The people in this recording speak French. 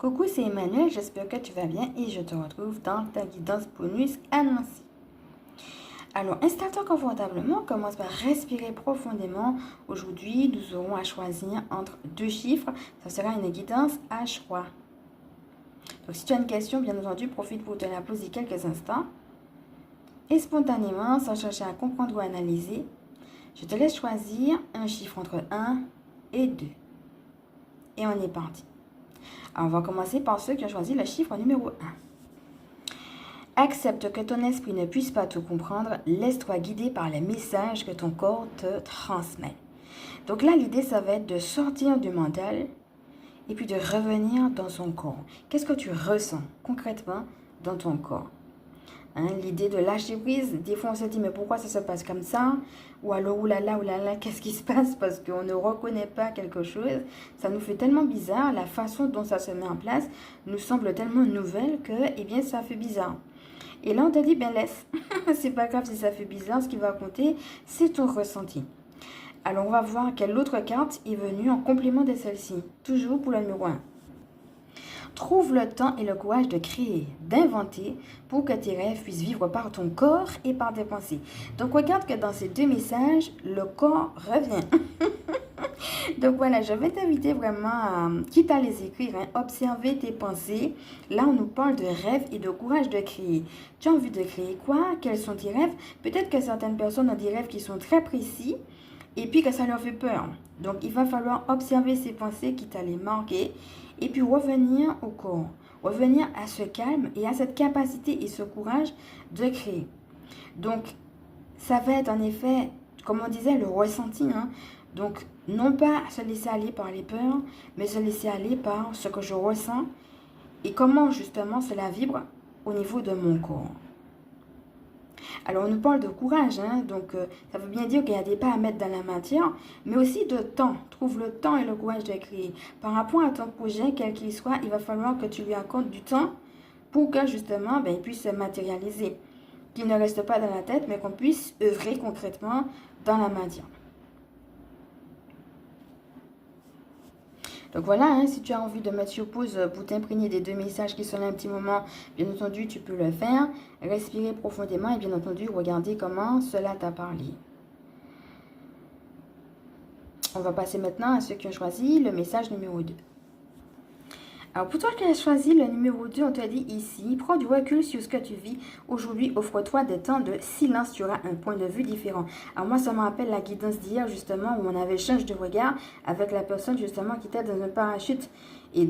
Coucou, c'est Emmanuel, j'espère que tu vas bien et je te retrouve dans ta guidance bonus annoncée. Alors, installe-toi confortablement, commence par respirer profondément. Aujourd'hui, nous aurons à choisir entre deux chiffres. Ça sera une guidance à choix. Donc, si tu as une question, bien entendu, profite pour te la poser quelques instants. Et spontanément, sans chercher à comprendre ou analyser, je te laisse choisir un chiffre entre 1 et 2. Et on est parti. Alors, on va commencer par ceux qui ont choisi le chiffre numéro 1. Accepte que ton esprit ne puisse pas tout comprendre. Laisse-toi guider par les messages que ton corps te transmet. Donc là, l'idée, ça va être de sortir du mental et puis de revenir dans son corps. Qu'est-ce que tu ressens concrètement dans ton corps? L'idée de lâcher prise, des fois on se dit mais pourquoi ça se passe comme ça? Ou alors oulala, qu'est-ce qui se passe parce qu'on ne reconnaît pas quelque chose? Ça nous fait tellement bizarre, la façon dont ça se met en place nous semble tellement nouvelle que eh bien ça fait bizarre. Et là on te dit ben laisse, c'est pas grave si ça fait bizarre, ce qui va compter c'est ton ressenti. Alors on va voir quelle autre carte est venue en complément de celle-ci, toujours pour le numéro 1. Trouve le temps et le courage de créer, d'inventer pour que tes rêves puissent vivre par ton corps et par tes pensées. Donc regarde que dans ces deux messages, le corps revient. Donc voilà, je vais t'inviter vraiment à, quitte à les écrire, observer tes pensées. Là, on nous parle de rêve et de courage de créer. Tu as envie de créer quoi? Quels sont tes rêves? Peut-être que certaines personnes ont des rêves qui sont très précis et puis que ça leur fait peur. Donc, il va falloir observer ces pensées qui t'allaient marquer et puis revenir au corps. Revenir à ce calme et à cette capacité et ce courage de créer. Donc, ça va être en effet, comme on disait, le ressenti. Donc, non pas se laisser aller par les peurs, mais se laisser aller par ce que je ressens et comment justement cela vibre au niveau de mon corps. Alors, on nous parle de courage, donc ça veut bien dire qu'il y a des pas à mettre dans la matière, mais aussi de temps. Trouve le temps et le courage de créer. Par rapport à ton projet, quel qu'il soit, il va falloir que tu lui accordes du temps pour que justement, il puisse se matérialiser. Qu'il ne reste pas dans la tête, mais qu'on puisse œuvrer concrètement dans la matière. Donc voilà, si tu as envie de mettre sur pause pour t'imprégner des deux messages qui sont là un petit moment, bien entendu, tu peux le faire. Respirer profondément et bien entendu, regarder comment cela t'a parlé. On va passer maintenant à ceux qui ont choisi le message numéro 2. Alors pour toi qui as choisi le numéro 2, on te dit ici, prends du recul sur ce que tu vis. Aujourd'hui, offre-toi des temps de silence, tu auras un point de vue différent. Alors moi, ça me rappelle la guidance d'hier justement où on avait échange de regard avec la personne justement qui était dans un parachute. Et